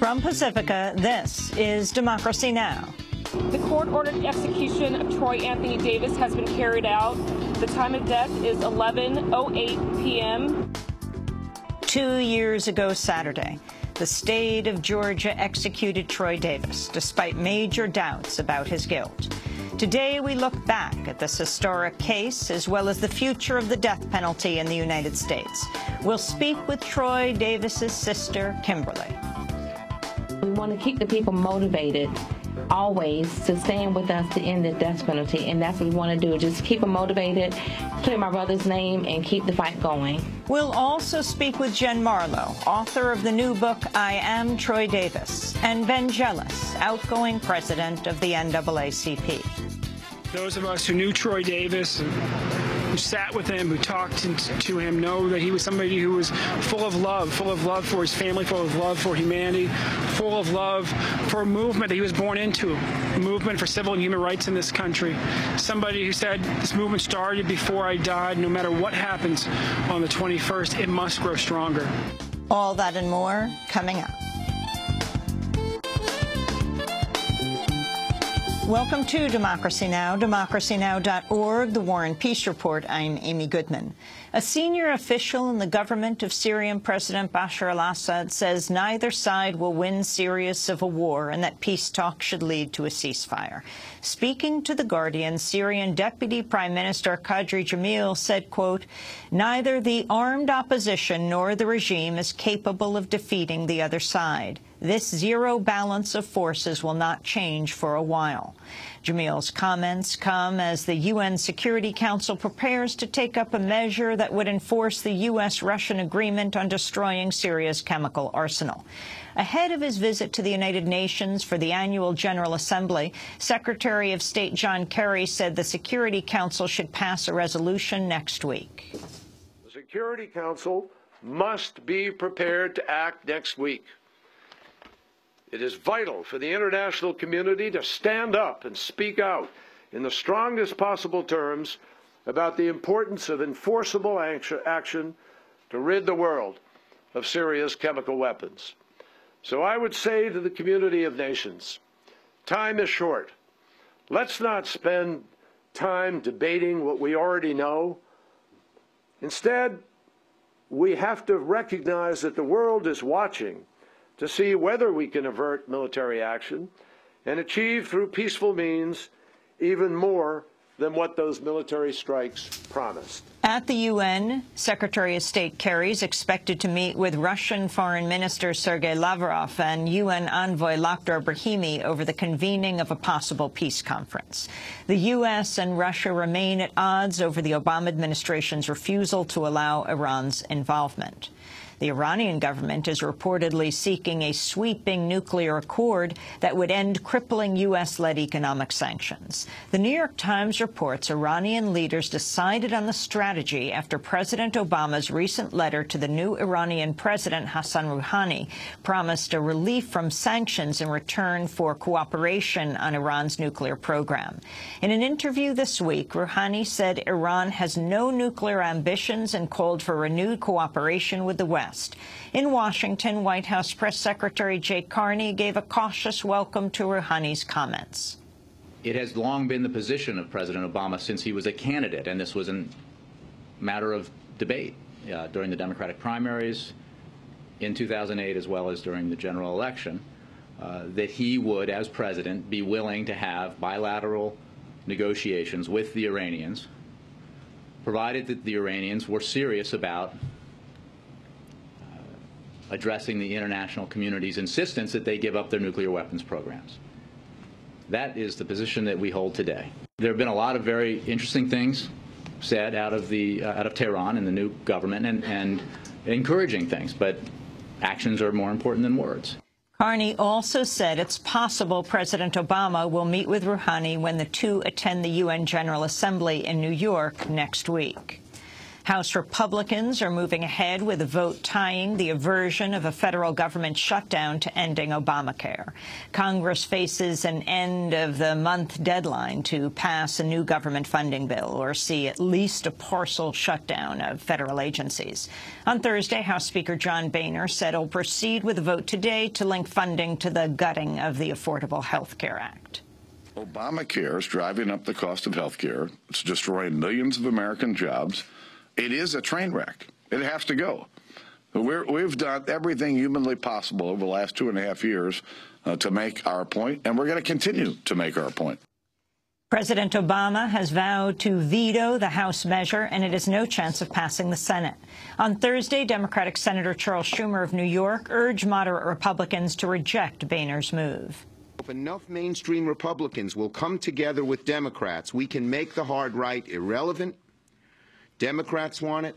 From Pacifica, this is Democracy Now! The court-ordered execution of Troy Anthony Davis has been carried out. The time of death is 11:08 p.m. 2 years ago Saturday, the state of Georgia executed Troy Davis, despite major doubts about his guilt. Today, we look back at this historic case, as well as the future of the death penalty in the United States. We'll speak with Troy Davis's sister, Kimberly. We want to keep the people motivated always to stand with us to end the death penalty, and that's what we want to do, just keep them motivated, clear my brother's name, and keep the fight going. We'll also speak with Jen Marlowe, author of the new book, I Am Troy Davis, and Ben Jealous, outgoing president of the NAACP. Those of us who knew Troy Davis, who sat with him, who talked to him, know that he was somebody who was full of love for his family, full of love for humanity, full of love for a movement that he was born into, a movement for civil and human rights in this country. Somebody who said, this movement started before I died. No matter what happens on the 21st, it must grow stronger. All that and more coming up. Welcome to Democracy Now!, democracynow.org, the War and Peace Report. I'm Amy Goodman. A senior official in the government of Syrian President Bashar al-Assad says neither side will win Syria's civil war and that peace talks should lead to a ceasefire. Speaking to The Guardian, Syrian Deputy Prime Minister Kadri Jamil said, quote, "Neither the armed opposition nor the regime is capable of defeating the other side. This zero balance of forces will not change for a while." Jamil's comments come as the UN Security Council prepares to take up a measure that would enforce the U.S.-Russian agreement on destroying Syria's chemical arsenal. Ahead of his visit to the United Nations for the annual General Assembly, Secretary of State John Kerry said the Security Council should pass a resolution next week. The Security Council must be prepared to act next week. It is vital for the international community to stand up and speak out in the strongest possible terms about the importance of enforceable action to rid the world of Syria's chemical weapons. So I would say to the community of nations, time is short. Let's not spend time debating what we already know. Instead, we have to recognize that the world is watching to see whether we can avert military action and achieve through peaceful means even more than what those military strikes promised. At the UN, Secretary of State Kerry is expected to meet with Russian Foreign Minister Sergei Lavrov and UN envoy Lakhdar Brahimi over the convening of a possible peace conference. The U.S. and Russia remain at odds over the Obama administration's refusal to allow Iran's involvement. The Iranian government is reportedly seeking a sweeping nuclear accord that would end crippling U.S.-led economic sanctions. The New York Times reports Iranian leaders decided on the strategy after President Obama's recent letter to the new Iranian president, Hassan Rouhani, promised a relief from sanctions in return for cooperation on Iran's nuclear program. In an interview this week, Rouhani said Iran has no nuclear ambitions and called for renewed cooperation with the West. In Washington, White House Press Secretary Jay Carney gave a cautious welcome to Rouhani's comments. It has long been the position of President Obama since he was a candidate, and this was a matter of debate during the Democratic primaries in 2008 as well as during the general election, that he would, as president, be willing to have bilateral negotiations with the Iranians, provided that the Iranians were serious about addressing the international community's insistence that they give up their nuclear weapons programs. That is the position that we hold today. There have been a lot of very interesting things said out of Tehran and the new government, and encouraging things, but actions are more important than words. Carney also said it's possible President Obama will meet with Rouhani when the two attend the UN General Assembly in New York next week. House Republicans are moving ahead with a vote tying the aversion of a federal government shutdown to ending Obamacare. Congress faces an end-of-the-month deadline to pass a new government funding bill or see at least a partial shutdown of federal agencies. On Thursday, House Speaker John Boehner said he'll proceed with a vote today to link funding to the gutting of the Affordable Health Care Act. Obamacare is driving up the cost of health care. It's destroying millions of American jobs. It is a train wreck. It has to go. We've done everything humanly possible over the last 2.5 years to make our point, and we're going to continue to make our point. President Obama has vowed to veto the House measure, and it has no chance of passing the Senate. On Thursday, Democratic Senator Charles Schumer of New York urged moderate Republicans to reject Boehner's move. If enough mainstream Republicans will come together with Democrats, we can make the hard right irrelevant. Democrats want it,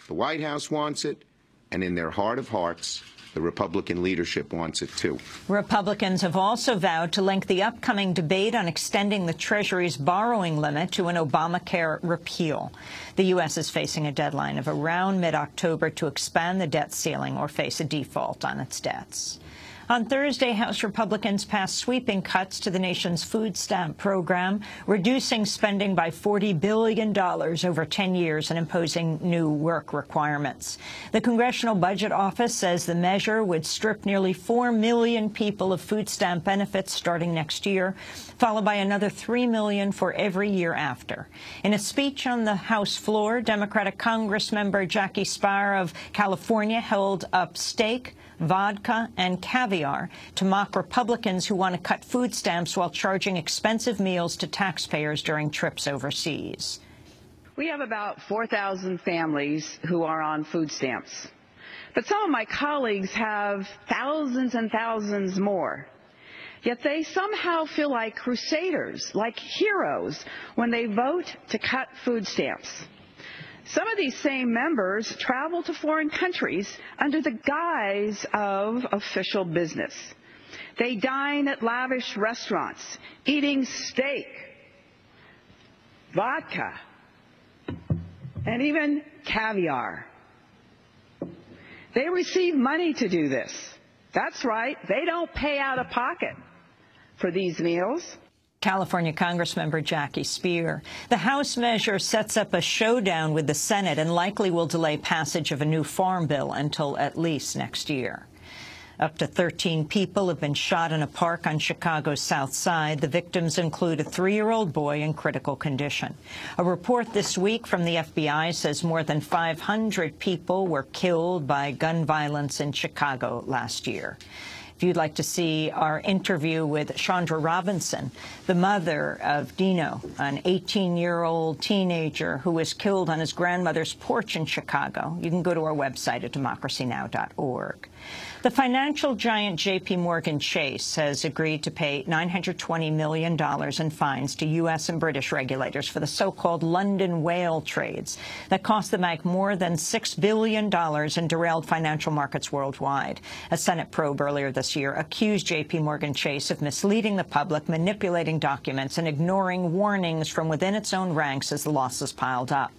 the White House wants it, and in their heart of hearts, the Republican leadership wants it too. Republicans have also vowed to link the upcoming debate on extending the Treasury's borrowing limit to an Obamacare repeal. The U.S. is facing a deadline of around mid-October to expand the debt ceiling or face a default on its debts. On Thursday, House Republicans passed sweeping cuts to the nation's food stamp program, reducing spending by $40 billion over 10 years and imposing new work requirements. The Congressional Budget Office says the measure would strip nearly 4 million people of food stamp benefits starting next year, followed by another 3 million for every year after. In a speech on the House floor, Democratic Congressmember Jackie Speier of California held up steak, vodka, and caviar to mock Republicans who want to cut food stamps while charging expensive meals to taxpayers during trips overseas. We have about 4,000 families who are on food stamps, but some of my colleagues have thousands and thousands more. Yet they somehow feel like crusaders, like heroes, when they vote to cut food stamps. Some of these same members travel to foreign countries under the guise of official business. They dine at lavish restaurants, eating steak, vodka, and even caviar. They receive money to do this. That's right, they don't pay out of pocket for these meals. California Congressmember Jackie Speier. The House measure sets up a showdown with the Senate and likely will delay passage of a new farm bill until at least next year. Up to 13 people have been shot in a park on Chicago's South Side. The victims include a 3-year-old boy in critical condition. A report this week from the FBI says more than 500 people were killed by gun violence in Chicago last year. If you'd like to see our interview with Chandra Robinson, the mother of Dino, an 18-year-old teenager who was killed on his grandmother's porch in Chicago, you can go to our website at democracynow.org. The financial giant J.P. Morgan Chase has agreed to pay $920 million in fines to U.S. and British regulators for the so-called London whale trades that cost the bank more than $6 billion and derailed financial markets worldwide. A Senate probe earlier this year accused J.P. Morgan Chase of misleading the public, manipulating documents, and ignoring warnings from within its own ranks as the losses piled up.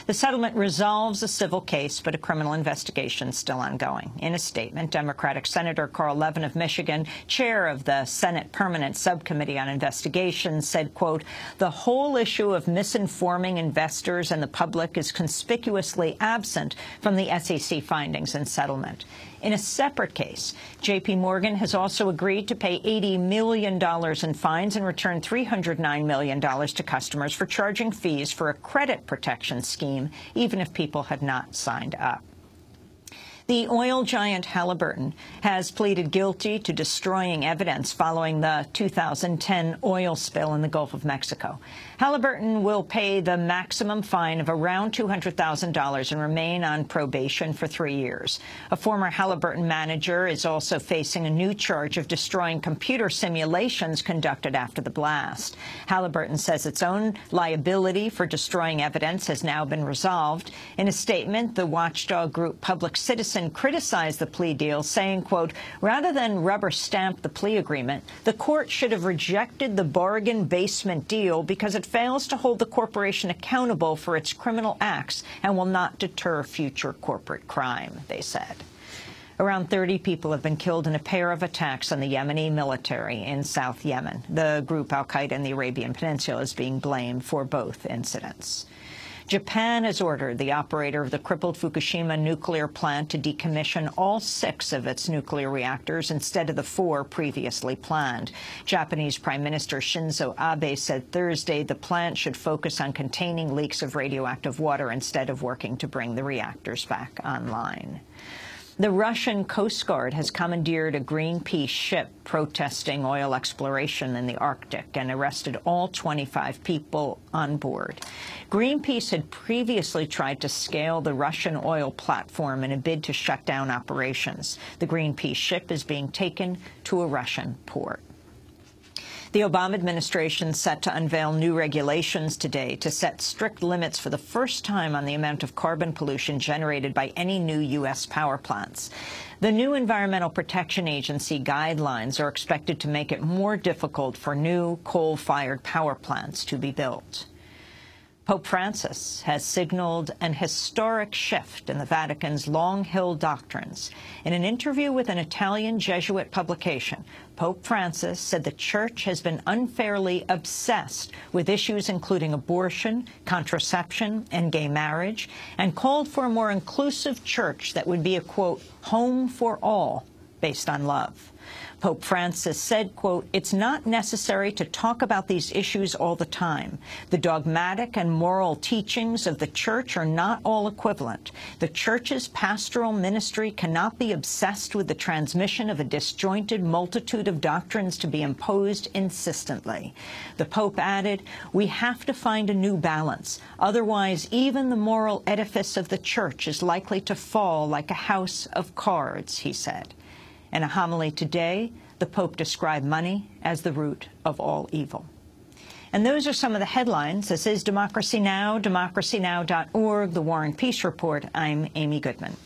The settlement resolves a civil case, but a criminal investigation is still ongoing. In a statement, Democratic Senator Carl Levin of Michigan, chair of the Senate Permanent Subcommittee on Investigations, said, quote, "The whole issue of misinforming investors and the public is conspicuously absent from the SEC findings and settlement." In a separate case, J.P. Morgan has also agreed to pay $80 million in fines and return $309 million to customers for charging fees for a credit protection scheme, even if people had not signed up. The oil giant Halliburton has pleaded guilty to destroying evidence following the 2010 oil spill in the Gulf of Mexico. Halliburton will pay the maximum fine of around $200,000 and remain on probation for 3 years. A former Halliburton manager is also facing a new charge of destroying computer simulations conducted after the blast. Halliburton says its own liability for destroying evidence has now been resolved. In a statement, the watchdog group Public Citizen Harrison criticized the plea deal, saying, quote, rather than rubber stamp the plea agreement, the court should have rejected the bargain basement deal because it fails to hold the corporation accountable for its criminal acts and will not deter future corporate crime, they said. Around 30 people have been killed in a pair of attacks on the Yemeni military in South Yemen. The group Al-Qaeda in the Arabian Peninsula is being blamed for both incidents. Japan has ordered the operator of the crippled Fukushima nuclear plant to decommission all 6 of its nuclear reactors instead of the 4 previously planned. Japanese Prime Minister Shinzo Abe said Thursday the plant should focus on containing leaks of radioactive water instead of working to bring the reactors back online. The Russian Coast Guard has commandeered a Greenpeace ship protesting oil exploration in the Arctic and arrested all 25 people on board. Greenpeace had previously tried to scale the Russian oil platform in a bid to shut down operations. The Greenpeace ship is being taken to a Russian port. The Obama administration is set to unveil new regulations today to set strict limits for the first time on the amount of carbon pollution generated by any new U.S. power plants. The new Environmental Protection Agency guidelines are expected to make it more difficult for new coal-fired power plants to be built. Pope Francis has signaled an historic shift in the Vatican's long-held doctrines. In an interview with an Italian Jesuit publication, Pope Francis said the Church has been unfairly obsessed with issues including abortion, contraception, and gay marriage, and called for a more inclusive Church that would be a, quote, home for all, based on love. Pope Francis said, quote, it's not necessary to talk about these issues all the time. The dogmatic and moral teachings of the Church are not all equivalent. The Church's pastoral ministry cannot be obsessed with the transmission of a disjointed multitude of doctrines to be imposed insistently. The Pope added, we have to find a new balance. Otherwise, even the moral edifice of the Church is likely to fall like a house of cards, he said. In a homily today, the Pope described money as the root of all evil. And those are some of the headlines. This is Democracy Now!, democracynow.org, The War and Peace Report. I'm Amy Goodman.